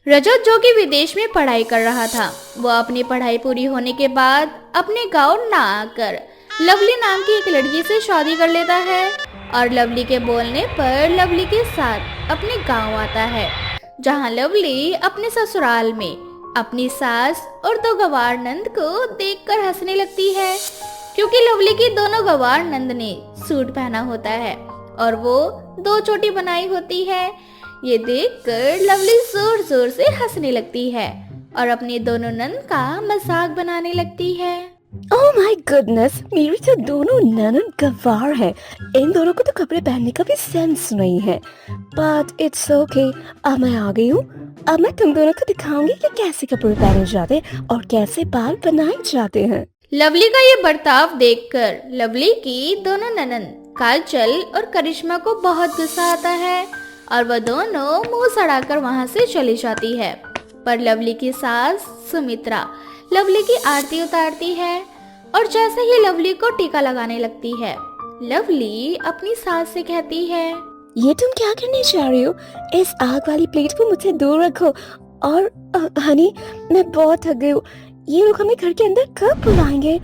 रजत जो कि विदेश में पढ़ाई कर रहा था, वो अपनी पढ़ाई पूरी होने के बाद अपने गांव ना आकर लवली नाम की एक लड़की से शादी कर लेता है और लवली के बोलने पर लवली के साथ अपने गांव आता है, जहां लवली अपने ससुराल में अपनी सास और दो गवार नंद को देखकर हंसने लगती है, क्योंकि लवली की दोनों गवार नंद ने सूट पहना होता है और वो दो चोटी बनाई होती है। ये देखकर लवली जोर जोर से हंसने लगती है और अपने दोनों नंद का मजाक बनाने लगती है। ओह माय गुडनेस, मेरी तो दोनों ननद गवार है। इन दोनों को तो कपड़े पहनने का भी सेंस नहीं है, बट इट्स ओके। अब मैं आ गई हूँ। अब मैं तुम दोनों को दिखाऊंगी कि कैसे कपड़े पहने जाते हैं और कैसे बाल बनाए जाते हैं। लवली का ये बर्ताव देखकर लवली की दोनों ननद काजल और करिश्मा को बहुत गुस्सा आता है और वह दोनों मुंह सड़ाकर वहां से चली जाती है। पर लवली की सास सुमित्रा लवली की आरती उतारती है और जैसे ही लवली को टीका लगाने लगती है, लवली अपनी सास से कहती है, ये तुम क्या करने जा रही हो? इस आग वाली प्लेट को मुझसे दूर रखो। और हनी, मैं बहुत थक गई हूँ। ये लोग हमें घर के अंदर कब बुलाएंगे?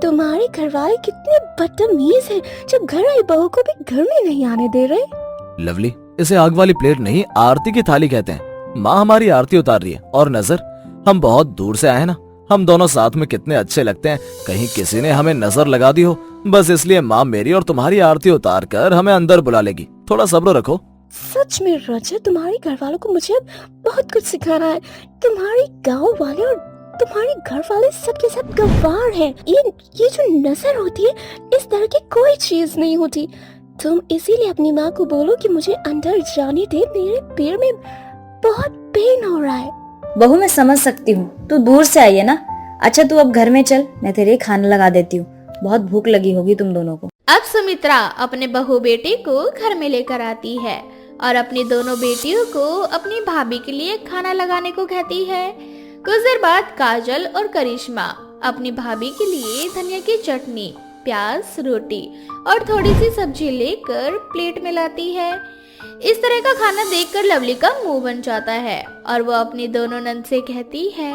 तुम्हारे घर वाले कितने बदतमीज हैं, जब घर आई बहू को भी घर में नहीं आने दे रहे। लवली, इसे आग वाली प्लेट नहीं, आरती की थाली कहते हैं। माँ हमारी आरती उतार रही है और नजर, हम बहुत दूर से आए ना, हम दोनों साथ में कितने अच्छे लगते हैं, कहीं किसी ने हमें नजर लगा दी हो, बस इसलिए माँ मेरी और तुम्हारी आरती उतार कर हमें अंदर बुला लेगी, थोड़ा सब्र रखो। सच में रजत, तुम्हारे घर वालों को मुझे अब बहुत कुछ सिखाना है। तुम्हारे गाँव वाले और तुम्हारे घर वाले सबके सब गवार हैं। ये जो नजर होती है, इस तरह की कोई चीज नहीं होती। तुम इसीलिए अपनी माँ को बोलो कि मुझे अंदर जाने दे, मेरे पैर में बहुत पेन हो रहा है। बहू, मैं समझ सकती हूँ, तू दूर से आई है ना। अच्छा, तू अब घर में चल, मैं तेरे लिए खाना लगा देती हूँ, बहुत भूख लगी होगी तुम दोनों को। अब सुमित्रा अपने बहू बेटी को घर में लेकर आती है और अपनी दोनों बेटियों को अपनी भाभी के लिए खाना लगाने को कहती है। कुछ देर बाद काजल और करिश्मा अपनी भाभी के लिए धनिया की चटनी, प्याज, रोटी और थोड़ी सी सब्जी लेकर प्लेट में लाती है। इस तरह का खाना देखकर लवली का मुंह बन जाता है और वो अपनी दोनों नंद से कहती है,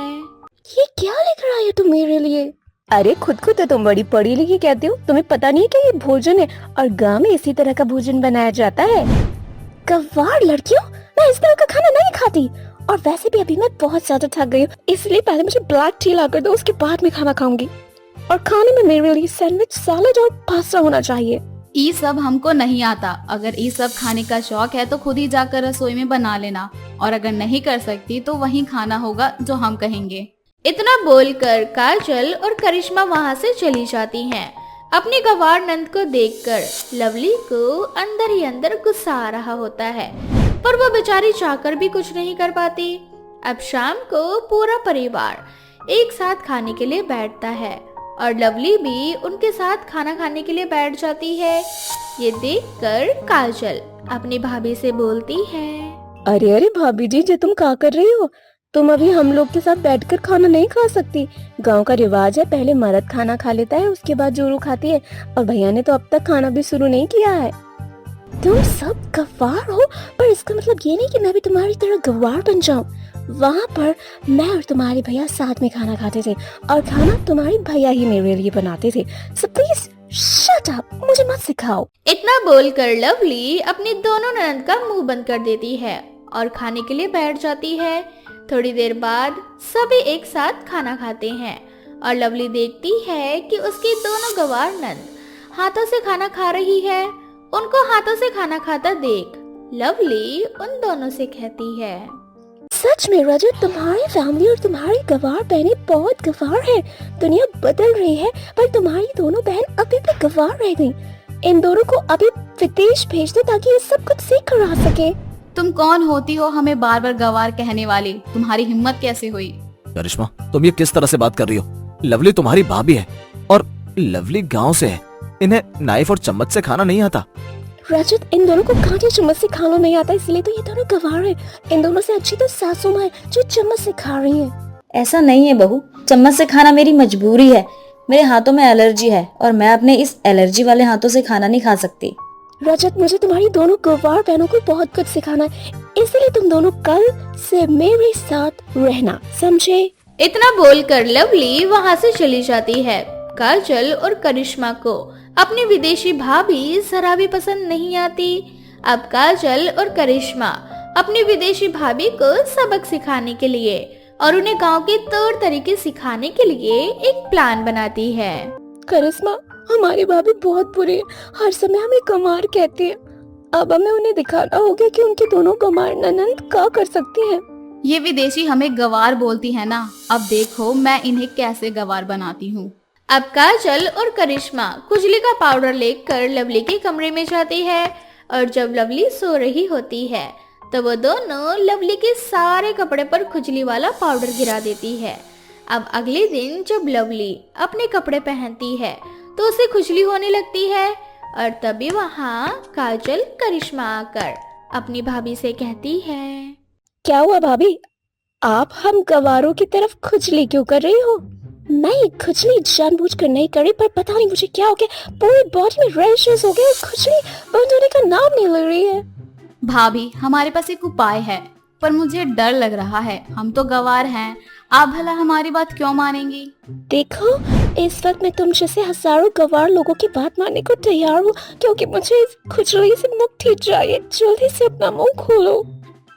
ये क्या लेकर आई हो तुम मेरे लिए? अरे खुद को तो तुम बड़ी पढ़ी लिखी कहती हो, तुम्हें पता नहीं है कि ये भोजन है और गांव में इसी तरह का भोजन बनाया जाता है। गवार लड़कियों, मैं इस तरह का खाना नहीं खाती। और वैसे भी अभी मैं बहुत ज्यादा थक गई हूँ, इसलिए पहले मुझे ब्लैक टी ला कर दो, उसके बाद मैं खाना खाऊंगी। और खाने में मेरे लिए सैंडविच, सैलेड और पास्ता होना चाहिए। ये सब हमको नहीं आता। अगर ये सब खाने का शौक है तो खुद ही जाकर रसोई में बना लेना, और अगर नहीं कर सकती तो वहीं खाना होगा जो हम कहेंगे। इतना बोलकर काजल और करिश्मा वहां से चली जाती हैं। अपनी गवार नंद को देखकर लवली को अंदर ही अंदर गुस्सा आ रहा होता है, पर वो बेचारी चाहकर भी कुछ नहीं कर पाती। अब शाम को पूरा परिवार एक साथ खाने के लिए बैठता है और लवली भी उनके साथ खाना खाने के लिए बैठ जाती है। ये देखकर काजल अपनी भाभी से बोलती है, अरे अरे भाभी जी, जो तुम क्या कर रही हो? तुम अभी हम लोग के साथ बैठकर खाना नहीं खा सकती। गांव का रिवाज है, पहले मर्द खाना खा लेता है, उसके बाद जोरू खाती है, और भैया ने तो अब तक खाना भी शुरू नहीं किया है। तुम सब गवार हो, पर इसका मतलब ये नहीं कि मैं भी तुम्हारी तरह गवार बन जाऊं। वहाँ पर मैं और तुम्हारे भैया साथ में खाना खाते थे और खाना तुम्हारे भैया ही मेरे लिए बनाते थे। सो प्लीज शट अप, मुझे मत सिखाओ। इतना बोलकर लवली अपनी दोनों ननद का मुंह बंद कर देती है और खाने के लिए बैठ जाती है। थोड़ी देर बाद सभी एक साथ खाना खाते हैं और लवली देखती है कि उसकी दोनों गवार नंद हाथों से खाना खा रही है। उनको हाथों से खाना खाता देख लवली उन दोनों से कहती है, सच में रजत, तुम्हारी फैमिली और तुम्हारी गवार बहनें बहुत गवार है। दुनिया बदल रही है, पर तुम्हारी दोनों बहन अभी भी गवार रह गई। इन दोनों को अभी विदेश भेज दो ताकि ये सब कुछ सीख कर आ सके। तुम कौन होती हो हमें बार बार गवार कहने वाली? तुम्हारी हिम्मत कैसे हुई? करिश्मा, तुम ये किस तरह से बात कर रही हो? लवली तुम्हारी भाभी है और लवली गांव से है, इन्हें नाइफ और चम्मच से खाना नहीं आता। रजत, इन दोनों को कांटे चम्मच से खाना नहीं आता, इसलिए तो ये दोनों गवार है। इन दोनों से अच्छी तो सासू माँ है जो चम्मच से खा रही है। ऐसा नहीं है बहू, चम्मच से खाना मेरी मजबूरी है। मेरे हाथों में एलर्जी है और मैं अपने इस एलर्जी वाले हाथों से खाना नहीं खा सकती। रजत, मुझे तुम्हारी दोनों गंवार बहनों को बहुत कुछ सिखाना है, इसलिए तुम दोनों कल से मेरे साथ रहना, समझे? इतना बोलकर लवली वहाँ से चली जाती है। काजल और करिश्मा को अपनी विदेशी भाभी जरा भी पसंद नहीं आती। अब काजल और करिश्मा अपनी विदेशी भाभी को सबक सिखाने के लिए और उन्हें गांव के तौर तरीके सिखाने के लिए एक प्लान बनाती है। करिश्मा, हमारी भाभी बहुत बुरी है, हर समय हमें गंवार कहती है। अब हमें उन्हें दिखाना होगा कि उनकी दोनों गंवार ननंद क्या कर सकती हैं। ये विदेशी हमें गवार बोलती है ना, अब देखो मैं इन्हें कैसे गवार बनाती हूँ। अब काजल और करिश्मा खुजली का पाउडर लेकर लवली के कमरे में जाती है और जब लवली सो रही होती है तो वो दोनों लवली के सारे कपड़े पर खुजली वाला पाउडर गिरा देती है। अब अगले दिन जब लवली अपने कपड़े पहनती है तो उसे खुजली होने लगती है और तभी वहाँ काजल करिश्मा आकर अपनी भाभी से कहती है, क्या हुआ भाभी, आप हम गंवारों की तरफ खुजली क्यों कर रही हो? मैं ये खुजली जानबूझकर नहीं कर रही, पर पता नहीं मुझे क्या हो गया, पूरी बॉडी में रैशेस हो गए और खुजली बंद होने का नाम नहीं ले रही है। भाभी, हमारे पास एक उपाय है, पर मुझे डर लग रहा है। हम तो गवार हैं, आप भला हमारी बात क्यों मानेंगी? देखो, इस वक्त मैं तुम जैसे हजारों गंवार लोगों की बात मानने को तैयार हूँ, क्योंकि मुझे इस खुजली से मुक्ति चाहिए। जल्दी से अपना मुंह खोलो।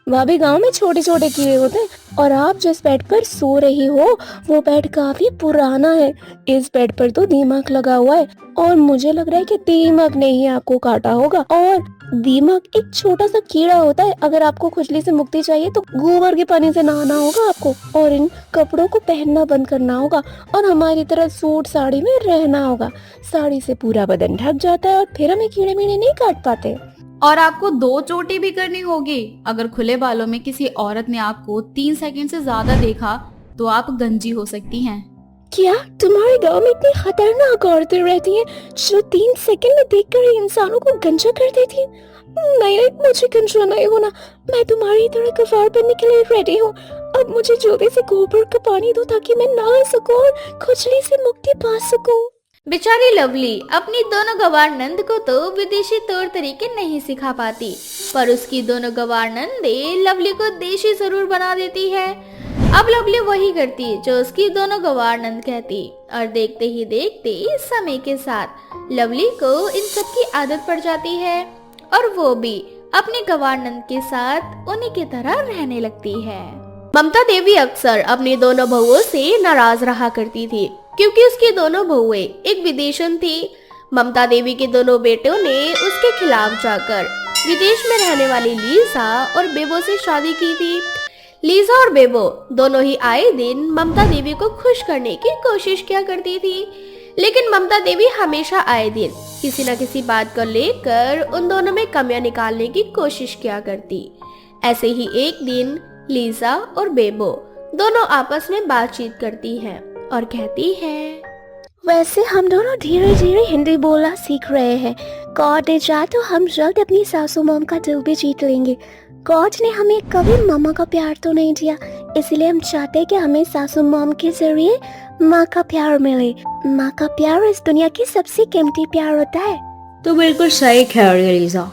भाभी, गांव में छोटे छोटे कीड़े होते हैं और आप जिस बेड पर सो रही हो वो बेड काफी पुराना है। इस बेड पर तो दीमक लगा हुआ है और मुझे लग रहा है कि दीमक ने ही आपको काटा होगा। और दीमक एक छोटा सा कीड़ा होता है। अगर आपको खुजली से मुक्ति चाहिए तो गोबर के पानी से नहाना होगा आपको, और इन कपड़ों को पहनना बंद करना होगा और हमारी तरह सूट साड़ी में रहना होगा। साड़ी से पूरा बदन ढक जाता है और फिर हमें कीड़े मीड़े नहीं काट पाते। और आपको 2 चोटी भी करनी होगी। अगर खुले बालों में किसी औरत ने आपको 3 सेकंड से ज्यादा देखा तो आप गंजी हो सकती हैं। क्या तुम्हारे गांव में इतनी खतरनाक औरतें रहती हैं जो 3 सेकंड में देखकर ही इंसानों को गंजा कर देती हैं? नहीं, मुझे गंजा नहीं होना। मैं तुम्हारी तरह गंवार बनने के लिए रेडी हूँ। अब मुझे जल्दी से गोबर का पानी दो ताकि मैं नहा सकूं और खुजली से मुक्ति पा सकूं। बेचारी लवली अपनी दोनों गंवार नंद को तो विदेशी तौर तरीके नहीं सिखा पाती, पर उसकी दोनों गंवार नंदे लवली को देशी जरूर बना देती है। अब लवली वही करती जो उसकी दोनों गंवार नंद कहती, और देखते ही देखते समय के साथ लवली को इन सब की आदत पड़ जाती है और वो भी अपने गंवार नंद के साथ उन्हीं की तरह रहने लगती है। ममता देवी अक्सर अपनी दोनों बहुओं से नाराज रहा करती थी क्योंकि उसकी दोनों बहुएं एक विदेशन थी। ममता देवी के दोनों बेटों ने उसके खिलाफ जाकर विदेश में रहने वाली लीजा और बेबो से शादी की थी। लीजा और बेबो दोनों ही आए दिन ममता देवी को खुश करने की कोशिश किया करती थी, लेकिन ममता देवी हमेशा आए दिन किसी न किसी बात को लेकर उन दोनों में कमियां निकालने की कोशिश किया करती। ऐसे ही एक दिन लीजा और बेबो दोनों आपस में बातचीत करती हैं और कहती है, वैसे हम दोनों धीरे धीरे हिंदी बोलना सीख रहे हैं। गॉड ने चाहा तो हम जल्द अपनी सासू मॉम का दिल भी जीत लेंगे। गॉड ने हमें कभी मामा का प्यार तो नहीं दिया, इसलिए हम चाहते हैं कि हमें सासू मॉम के जरिए माँ का प्यार मिले। माँ का प्यार इस दुनिया की सबसे कीमती प्यार होता है। तो बिल्कुल सही कह रही है लीजा,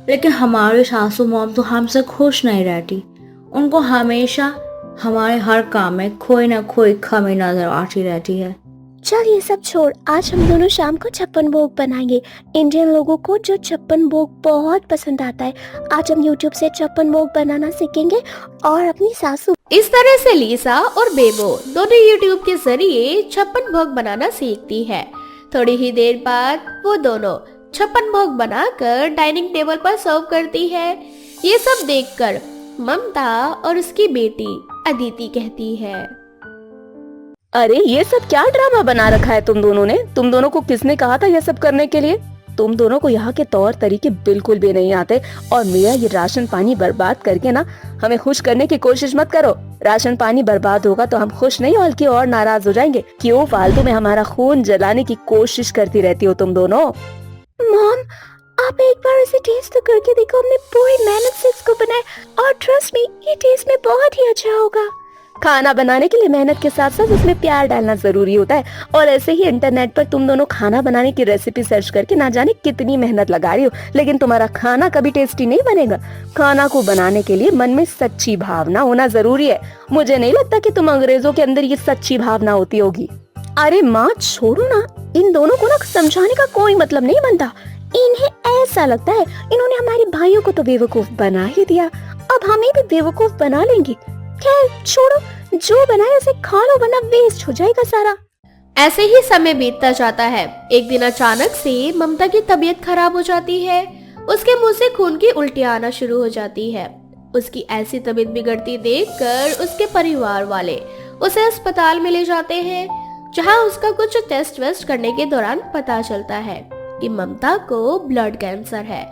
लेकिन हमारी सासू मॉम तो हमसे खुश नहीं रहती। उनको हमेशा हमारे हर काम में कोई ना कोई कमी नजर आती रहती है। चल ये सब छोड़, आज हम दोनों शाम को छप्पन भोग बनाएंगे। इंडियन लोगों को जो छप्पन भोग बहुत पसंद आता है। आज हम YouTube से छप्पन भोग बनाना सीखेंगे और अपनी सासू। इस तरह से लीसा और बेबो दोनों YouTube के जरिए छप्पन भोग बनाना सीखती है। थोड़ी ही देर बाद वो दोनों छप्पन भोग बनाकर डाइनिंग टेबल पर सर्व करती है। ये सब देखकर ममता और उसकी बेटी अदिति कहती है, अरे ये सब क्या ड्रामा बना रखा है तुम दोनों ने? तुम दोनों को किसने कहा था ये सब करने के लिए? तुम दोनों को यहाँ के तौर तरीके बिल्कुल भी नहीं आते और मेरा ये राशन पानी बर्बाद करके ना हमें खुश करने की कोशिश मत करो। राशन पानी बर्बाद होगा तो हम खुश नहीं बल्कि और नाराज हो जाएंगे। क्यों फालतू में हमारा खून जलाने की कोशिश करती रहती हो तुम दोनों? मॉम, आप एक बार इसे टेस्ट तो करके देखो। हमने पूरी मेहनत से इसको बनाया और ट्रस्ट मी, ये टेस्ट में बहुत ही अच्छा होगा। खाना बनाने के लिए मेहनत के साथ साथ उसमें प्यार डालना जरूरी होता है। और ऐसे ही इंटरनेट पर तुम दोनों खाना बनाने की रेसिपी सर्च करके ना जाने कितनी मेहनत लगा रही हो, लेकिन तुम्हारा खाना कभी टेस्टी नहीं बनेगा। खाना को बनाने के लिए मन में सच्ची भावना होना जरूरी है। मुझे नहीं लगता कि तुम अंग्रेजों के अंदर ये सच्ची भावना होती होगी। अरे माँ छोड़ो ना, इन दोनों को ना समझाने का कोई मतलब नहीं बनता। इन्हें ऐसा लगता है इन्होंने हमारे भाइयों को तो बेवकूफ बना ही दिया, अब हमें भी बेवकूफ बना लेंगे। खैर छोड़ो, जो बनाए उसे खा लो वरना वेस्ट हो जाएगा सारा। ऐसे ही समय बीतता जाता है। एक दिन अचानक से ममता की तबीयत खराब हो जाती है। उसके मुंह से खून की उल्टियां आना शुरू हो जाती है। उसकी ऐसी तबीयत बिगड़ती देखकर उसके परिवार वाले उसे अस्पताल में ले जाते हैं, जहां उसका कुछ टेस्ट वेस्ट करने के दौरान पता चलता है कि ममता को ब्लड कैंसर है।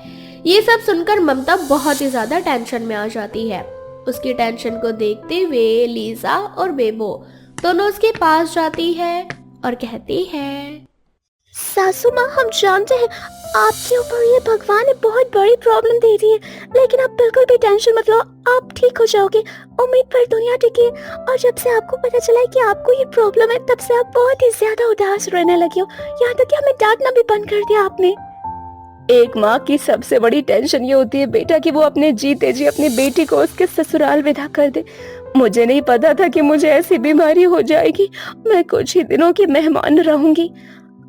ये सब सुनकर ममता बहुत ही ज्यादा टेंशन में आ जाती है। उसकी टेंशन को देखते हुए लीजा और बेबो दोनों उसके पास जाती है और कहती है, सासू माँ हम जानते हैं आपके ऊपर ये भगवान ने बहुत बड़ी प्रॉब्लम दे दी है, लेकिन आप बिल्कुल भी टेंशन मत लो, आप ठीक हो जाओगे। उम्मीद पर दुनिया टिकी है। और जब से आपको पता चला है कि आपको ये प्रॉब्लम है, तब से आप बहुत ही ज्यादा उदास रहने लगी हो, यहाँ तक कि हमें डांटना भी बंद कर दिया आपने। एक माँ की सबसे बड़ी टेंशन ये होती है बेटा कि वो अपने जीते जी अपनी बेटी को उसके ससुराल विदा कर दे। मुझे नहीं पता था कि मुझे ऐसी बीमारी हो जाएगी। मैं कुछ ही दिनों की मेहमान रहूंगी।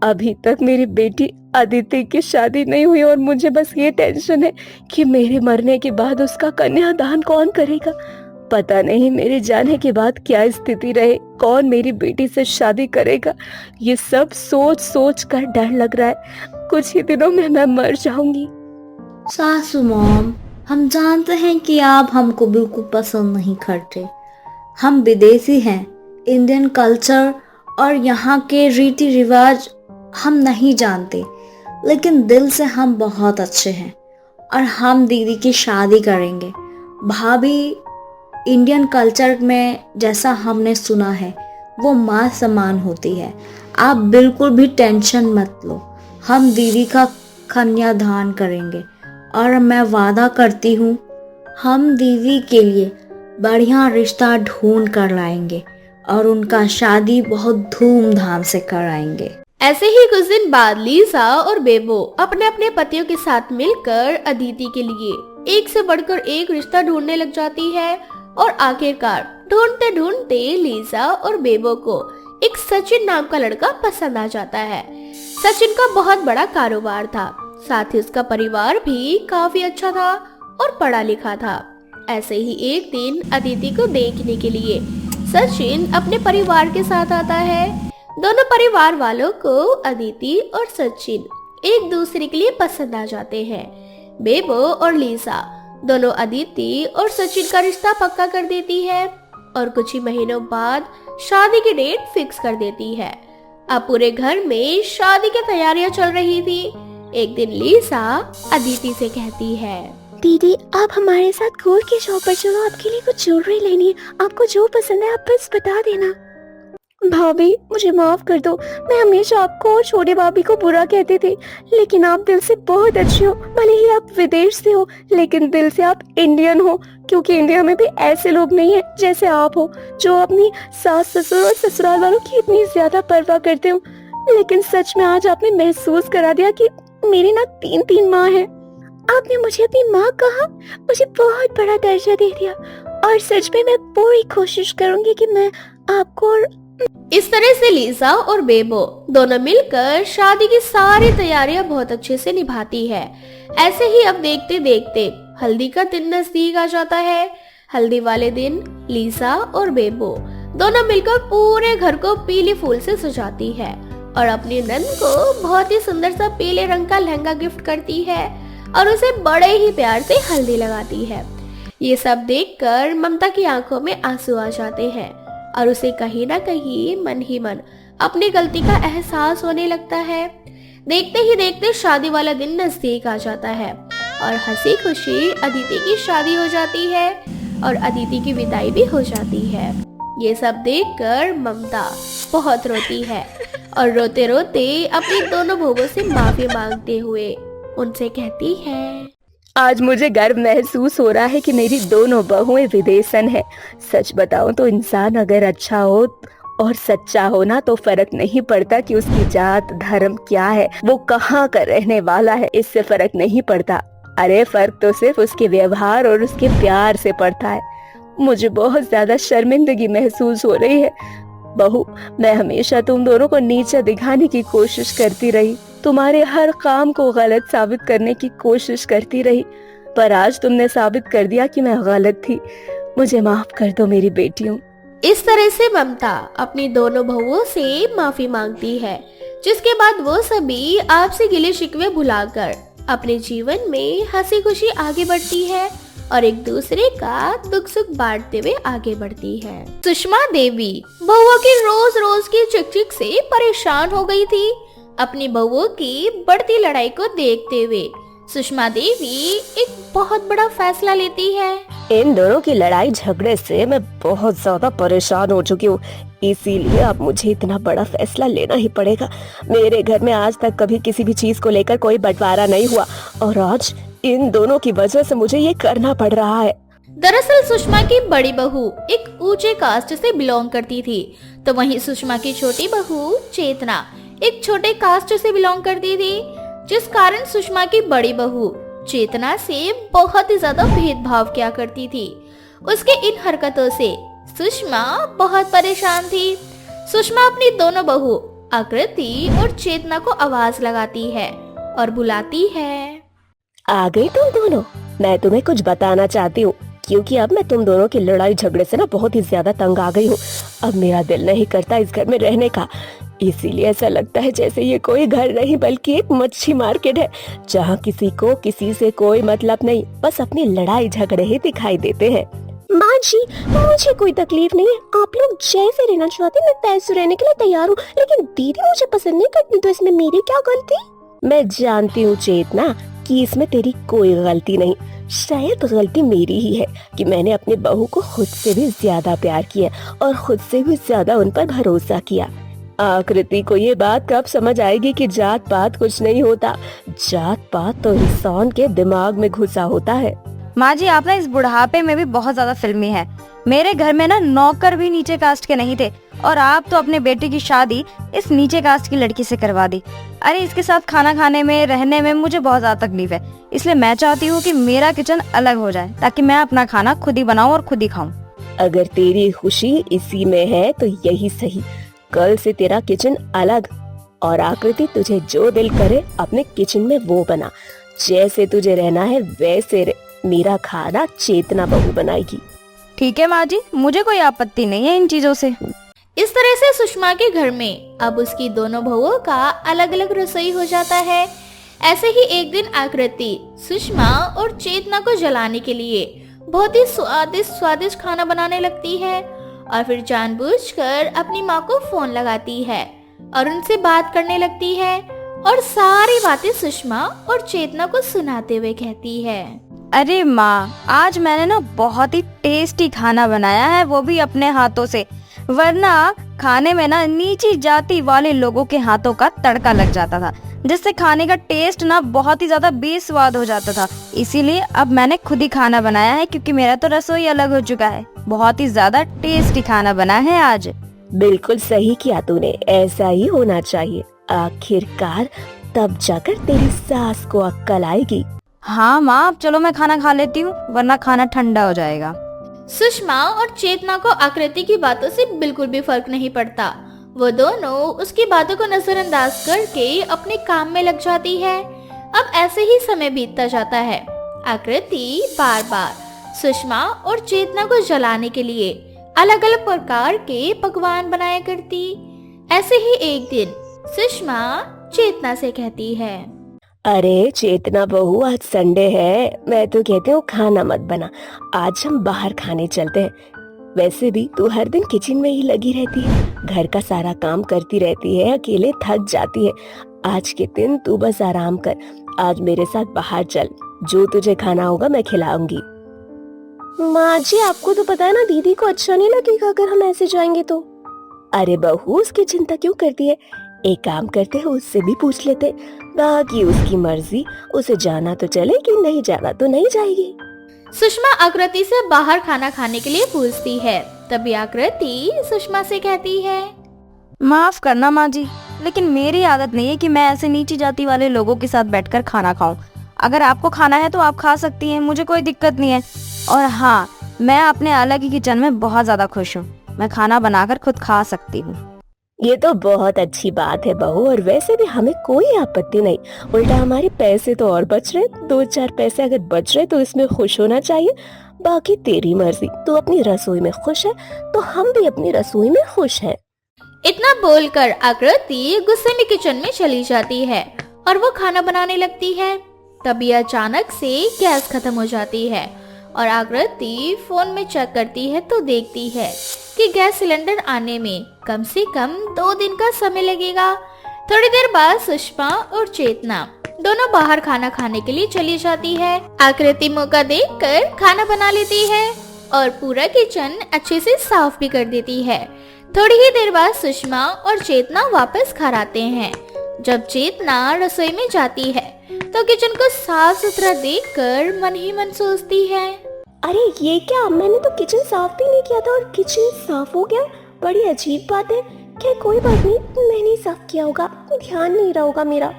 अभी तक मेरी बेटी अदिति की शादी नहीं हुई और मुझे बस ये टेंशन है कि मेरे मरने के बाद उसका कन्यादान कौन करेगा। पता नहीं मेरे जाने के बाद क्या स्थिति रहे, कौन मेरी बेटी से शादी करेगा। ये सब सोच सोच कर डर लग रहा है। कुछ ही दिनों में मैं मर जाऊंगी। सासू मॉम, हम जानते हैं कि आप हमको बिल्कुल पसंद नहीं करते। हम विदेशी हैं, इंडियन कल्चर और यहाँ के रीति रिवाज हम नहीं जानते, लेकिन दिल से हम बहुत अच्छे हैं और हम दीदी की शादी करेंगे। भाभी इंडियन कल्चर में जैसा हमने सुना है वो माँ समान होती है। आप बिल्कुल भी टेंशन मत लो, हम दीदी का कन्यादान करेंगे और मैं वादा करती हूँ हम दीदी के लिए बढ़िया रिश्ता ढूंढ कर लाएंगे और उनका शादी बहुत धूमधाम से कराएंगे। ऐसे ही कुछ दिन बाद लीजा और बेबो अपने अपने पतियों के साथ मिलकर अदिति के लिए एक से बढ़कर एक रिश्ता ढूंढने लग जाती है और आखिरकार ढूंढते ढूंढते लीजा और बेबो को एक सचिन नाम का लड़का पसंद आ जाता है। सचिन का बहुत बड़ा कारोबार था, साथ ही उसका परिवार भी काफी अच्छा था और पढ़ा लिखा था। ऐसे ही एक दिन अदिति को देखने के लिए सचिन अपने परिवार के साथ आता है। दोनों परिवार वालों को अदिति और सचिन एक दूसरे के लिए पसंद आ जाते हैं। बेबो और लीजा दोनों अदिति और सचिन का रिश्ता पक्का कर देती है और कुछ ही महीनों बाद शादी की डेट फिक्स कर देती है। अब पूरे घर में शादी की तैयारियां चल रही थी। एक दिन लीजा अदिति से कहती है, दीदी आप हमारे साथ गोल्ड के शॉप पर चलो, आपके लिए कुछ ज्वेलरी लेनी है। आपको जो पसंद है आप बस बता देना। भाभी मुझे माफ कर दो, मैं हमेशा आपको और छोटे भाभी को बुरा कहती थी, लेकिन आप दिल से बहुत अच्छे हो। भले ही आप विदेश से हो लेकिन दिल से आप इंडियन हो, क्योंकि इंडिया में भी ऐसे लोग नहीं है जैसे आप हो जो अपनी सास ससुर और ससुराल वालों की इतनी ज्यादा परवाह करते हो। लेकिन सच में आज आपने महसूस करा दिया कि मेरी ना 3 माँ है। आपने मुझे अपनी माँ कहा, मुझे बहुत बड़ा दर्जा दे दिया और सच में मैं पूरी कोशिश करूंगी कि मैं आपको। इस तरह से लीजा और बेबो दोनों मिलकर शादी की सारी तैयारियां बहुत अच्छे से निभाती है। ऐसे ही अब देखते देखते हल्दी का दिन नजदीक आ जाता है। हल्दी वाले दिन लीजा और बेबो दोनों मिलकर पूरे घर को पीले फूल से सजाती है और अपनी नंद को बहुत ही सुंदर सा पीले रंग का लहंगा गिफ्ट करती है और उसे बड़े ही प्यार से हल्दी लगाती है। ये सब देखकर ममता की आंखों में आंसू आ जाते हैं और उसे कहीं ना कहीं मन ही मन अपनी गलती का एहसास होने लगता है। देखते ही देखते शादी वाला दिन नजदीक आ जाता है और हंसी खुशी अदिति की शादी हो जाती है और अदिति की विदाई भी हो जाती है। ये सब देखकर ममता बहुत रोती है और रोते रोते अपनी दोनों बहुओं से माफी मांगते हुए उनसे कहती है, आज मुझे गर्व महसूस हो रहा है कि मेरी दोनों बहुएं विदेशन है। सच बताऊं तो इंसान अगर अच्छा हो और सच्चा हो ना तो फर्क नहीं पड़ता कि उसकी जात धर्म क्या है, वो कहाँ का रहने वाला है, इससे फर्क नहीं पड़ता। अरे फर्क तो सिर्फ उसके व्यवहार और उसके प्यार से पड़ता है। मुझे बहुत ज्यादा शर्मिंदगी महसूस हो रही है। बहू, मैं हमेशा तुम दोनों को नीचा दिखाने की कोशिश करती रही, तुम्हारे हर काम को गलत साबित करने की कोशिश करती रही, पर आज तुमने साबित कर दिया कि मैं गलत थी। मुझे माफ कर दो मेरी बेटियों। इस तरह से ममता अपनी दोनों बहुओं से माफी मांगती है, जिसके बाद वो सभी आपसी गिले शिकवे भुलाकर अपने जीवन में हंसी खुशी आगे बढ़ती है और एक दूसरे का दुख सुख बांटते हुए आगे बढ़ती है। सुषमा देवी बहुओं की रोज रोज की चिक से परेशान हो गई थी। अपनी बहुओं की बढ़ती लड़ाई को देखते हुए सुषमा देवी एक बहुत बड़ा फैसला लेती है। इन दोनों की लड़ाई झगड़े से मैं बहुत ज्यादा परेशान हो चुकी हूँ, इसीलिए अब मुझे इतना बड़ा फैसला लेना ही पड़ेगा। मेरे घर में आज तक कभी किसी भी चीज को लेकर कोई बंटवारा नहीं हुआ और आज इन दोनों की वजह से मुझे ये करना पड़ रहा है। दरअसल सुषमा की बड़ी बहू एक ऊंचे कास्ट से बिलोंग करती थी, तो वहीं सुषमा की छोटी बहू चेतना एक छोटे कास्ट से बिलोंग करती थी, जिस कारण सुषमा की बड़ी बहू चेतना से बहुत ही ज्यादा भेदभाव किया करती थी। उसके इन हरकतों से सुषमा बहुत परेशान थी। सुषमा अपनी दोनों बहू आकृति और चेतना को आवाज लगाती है और बुलाती है। आ गई तुम दोनों, मैं तुम्हें कुछ बताना चाहती हूँ, क्योंकि अब मैं तुम दोनों की लड़ाई झगड़े से ना बहुत ही ज्यादा तंग आ गई हूँ। अब मेरा दिल नहीं करता इस घर में रहने का, इसीलिए ऐसा लगता है जैसे ये कोई घर नहीं बल्कि एक मच्छी मार्केट है, जहाँ किसी को किसी से कोई मतलब नहीं, बस अपनी लड़ाई झगड़े ही दिखाई देते हैं। माँ जी, मुझे कोई तकलीफ नहीं है, आप लोग जैसे रहना चाहते मैं तैसे रहने के लिए तैयार हूँ, लेकिन दीदी मुझे पसंद नहीं करती तो इसमें मेरी क्या गलती? मैं जानती हूँ चेतना कि इसमें तेरी कोई गलती नहीं, शायद गलती मेरी ही है कि मैंने अपने बहू को खुद से भी ज्यादा प्यार किया और खुद से भी ज्यादा उन पर भरोसा किया। आकृति को ये बात कब समझ आएगी कि जात पात कुछ नहीं होता, जात पात तो इंसान के दिमाग में घुसा होता है। माँ जी, आप ना इस बुढ़ापे में भी बहुत ज्यादा फिल्मी है। मेरे घर में ना नौकर भी नीचे कास्ट के नहीं थे और आप तो अपने बेटे की शादी इस नीचे कास्ट की लड़की से करवा दी। अरे इसके साथ खाना खाने में रहने में मुझे बहुत ज्यादा तकलीफ है, इसलिए मैं चाहती हूँ कि मेरा किचन अलग हो जाए ताकि मैं अपना खाना खुद ही बनाऊं और खुद ही खाऊं। अगर तेरी खुशी इसी में है तो यही सही, कल से तेरा किचन अलग और आकृति तुझे जो दिल करे अपने किचन में वो बना, जैसे तुझे रहना है वैसे मेरा खाना चेतना बहू बनाएगी। ठीक है माँ जी, मुझे कोई आपत्ति नहीं है इन चीजों से। इस तरह से सुषमा के घर में अब उसकी दोनों बहुओं का अलग अलग रसोई हो जाता है। ऐसे ही एक दिन आकृति सुषमा और चेतना को जलाने के लिए बहुत ही स्वादिष्ट खाना बनाने लगती है और फिर जानबूझकर अपनी माँ को फोन लगाती है और उनसे बात करने लगती है और सारी बातें सुषमा और चेतना को सुनाते हुए कहती है। अरे माँ, आज मैंने ना बहुत ही टेस्टी खाना बनाया है, वो भी अपने हाथों से, वरना खाने में ना नीची जाति वाले लोगों के हाथों का तड़का लग जाता था, जिससे खाने का टेस्ट ना बहुत ही ज्यादा बेस्वाद हो जाता था। इसीलिए अब मैंने खुद ही खाना बनाया है, क्योंकि मेरा तो रसोई अलग हो चुका है। बहुत ही ज्यादा टेस्टी खाना बना है आज। बिल्कुल सही किया तूने, ऐसा ही होना चाहिए। आखिरकार तब जाकर तेरी सास को अक्ल आएगी। हाँ माँ, अब चलो मैं खाना खा लेती हूँ, वरना खाना ठंडा हो जाएगा। सुषमा और चेतना को आकृति की बातों से बिल्कुल भी फर्क नहीं पड़ता। वो दोनों उसकी बातों को नजरअंदाज करके अपने काम में लग जाती है। अब ऐसे ही समय बीतता जाता है। आकृति बार बार सुषमा और चेतना को जलाने के लिए अलग अलग प्रकार के पकवान बनाया करती। ऐसे ही एक दिन सुषमा चेतना से कहती है, अरे चेतना बहू, आज संडे है, मैं तो कहती हूँ खाना मत बना, आज हम बाहर खाने चलते हैं। वैसे भी तू हर दिन किचन में ही लगी रहती है, घर का सारा काम करती रहती है, अकेले थक जाती है। आज के दिन तू बस आराम कर, आज मेरे साथ बाहर चल, जो तुझे खाना होगा मैं खिलाऊंगी। माँ जी, आपको तो पता है ना, दीदी को अच्छा नहीं लगेगा अगर हम ऐसे जाएंगे तो। अरे बहू, उसकी चिंता क्यों करती है, एक काम करते हैं, उससे भी पूछ लेते, बाकी उसकी मर्जी, उसे जाना तो चलेगी, नहीं जाना तो नहीं जाएगी। सुषमा आकृति से बाहर खाना खाने के लिए पूछती है। तभी आकृति सुषमा से कहती है, माफ करना माँ जी, लेकिन मेरी आदत नहीं है कि मैं ऐसे नीची जाति वाले लोगों के साथ बैठकर खाना खाऊं। अगर आपको खाना है तो आप खा सकती हैं, मुझे कोई दिक्कत नहीं है। और हाँ, मैं अपने अलग ही किचन में बहुत ज्यादा खुश हूँ। मैं खाना बनाकर खुद खा सकती हूँ। ये तो बहुत अच्छी बात है बहू, और वैसे भी हमें कोई आपत्ति नहीं। उल्टा हमारे पैसे तो और बच रहे, 2-4 पैसे अगर बच रहे तो इसमें खुश होना चाहिए। बाकी तेरी मर्जी, तू अपनी रसोई में खुश है तो हम भी अपनी रसोई में खुश हैं। इतना बोलकर आकृति गुस्से में किचन में चली जाती है और वो खाना बनाने लगती है। तभी अचानक से गैस खत्म हो जाती है और आकृति फोन में चेक करती है तो देखती है कि गैस सिलेंडर आने में कम से कम 2 दिन का समय लगेगा। थोड़ी देर बाद सुषमा और चेतना दोनों बाहर खाना खाने के लिए चली जाती है। आकृति मौका देखकर खाना बना लेती है और पूरा किचन अच्छे से साफ भी कर देती है। थोड़ी ही देर बाद सुषमा और चेतना वापस घर आते हैं। जब चेतना रसोई में जाती है तो किचन को साफ सुथरा देखकर मन ही मन सोचती है, अरे ये क्या, मैंने तो किचन साफ भी नहीं किया था और किचन साफ हो गया। बड़ी अजीब बात है। क्या कोई बात नहीं, मैंने साफ किया होगा, ध्यान नहीं रहा होगा मेरा।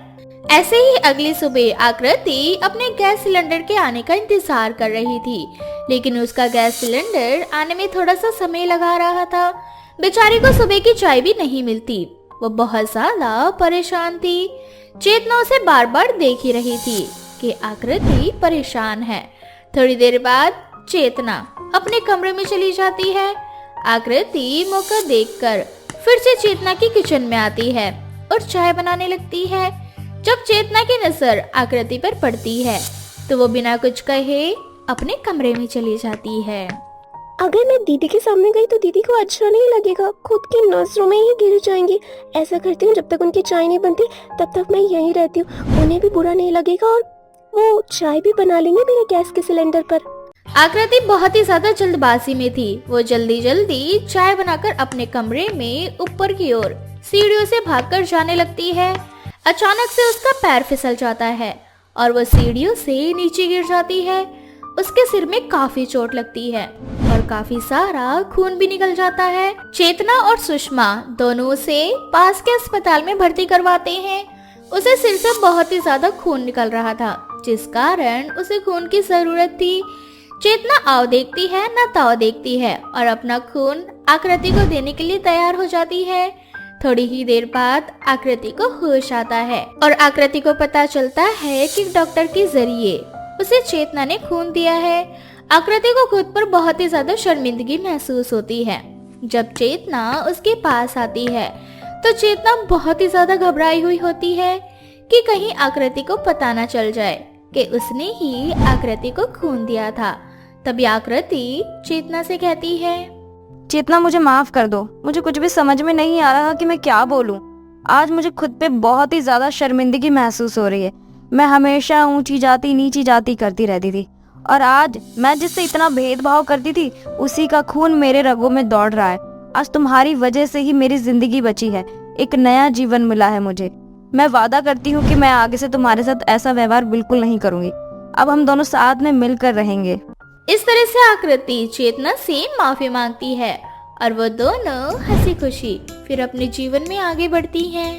ऐसे ही अगली सुबह आकृति अपने गैस सिलेंडर के आने का इंतजार कर रही थी, लेकिन उसका गैस सिलेंडर आने में थोड़ा सा समय लगा रहा था। बेचारी को सुबह की चाय भी नहीं मिलती। वो बहुत ज्यादा परेशान थी। चेतना उसे बार बार देख ही रही थी कि आकृति परेशान है। थोड़ी देर बाद चेतना अपने कमरे में चली जाती है। आकृति मौका देखकर फिर से चेतना की किचन में आती है और चाय बनाने लगती है। जब चेतना की नजर आकृति पर पड़ती है तो वो बिना कुछ कहे अपने कमरे में चली जाती है। अगर मैं दीदी के सामने गई तो दीदी को अच्छा नहीं लगेगा, खुद की नजरों में ही गिर जाएंगी। ऐसा करती हूँ, जब तक उनकी चाय नहीं बनती तब तक मैं यहीं रहती हूँ, उन्हें भी बुरा नहीं लगेगा और वो चाय भी बना लेंगे मेरे गैस के सिलेंडर पर। आकृति बहुत ही ज्यादा जल्दबाजी में थी। वो जल्दी जल्दी चाय बनाकर अपने कमरे में ऊपर की ओर सीढ़ियों से भागकर जाने लगती है। अचानक से उसका पैर फिसल जाता है और वो सीढ़ियों से नीचे गिर जाती है। उसके सिर में काफी चोट लगती है और काफी सारा खून भी निकल जाता है। चेतना और सुषमा दोनों उसे पास के अस्पताल में भर्ती करवाते हैं। उसे सिर से बहुत ही ज्यादा खून निकल रहा था, जिस कारण उसे खून की जरूरत थी। चेतना आओ देखती है न ताओ देखती है और अपना खून आकृति को देने के लिए तैयार हो जाती है। थोड़ी ही देर बाद आकृति को होश आता है और आकृति को पता चलता है कि डॉक्टर के जरिए उसे चेतना ने खून दिया है। आकृति को खुद पर बहुत ही ज्यादा शर्मिंदगी महसूस होती है। जब चेतना उसके पास आती है तो चेतना बहुत ही ज्यादा घबराई हुई होती है कि कहीं आकृति को पता न चल जाए कि उसने ही आकृति को खून दिया था। तभी आकृति चेतना से कहती है, चेतना मुझे माफ कर दो, मुझे कुछ भी समझ में नहीं आ रहा कि मैं क्या बोलूं। आज मुझे खुद पे बहुत ही ज्यादा शर्मिंदगी महसूस हो रही है। मैं हमेशा ऊंची जाति नीची जाति करती रहती थी और आज मैं जिससे इतना भेदभाव करती थी उसी का खून मेरे रगों में दौड़ रहा है। आज तुम्हारी वजह से ही मेरी जिंदगी बची है, एक नया जीवन मिला है मुझे। मैं वादा करती हूँ कि मैं आगे से तुम्हारे साथ ऐसा व्यवहार बिल्कुल नहीं करूंगी। अब हम दोनों साथ में मिलकर रहेंगे। इस तरह से आकृति चेतना से माफी मांगती है और वो दोनों हंसी खुशी फिर अपने जीवन में आगे बढ़ती हैं।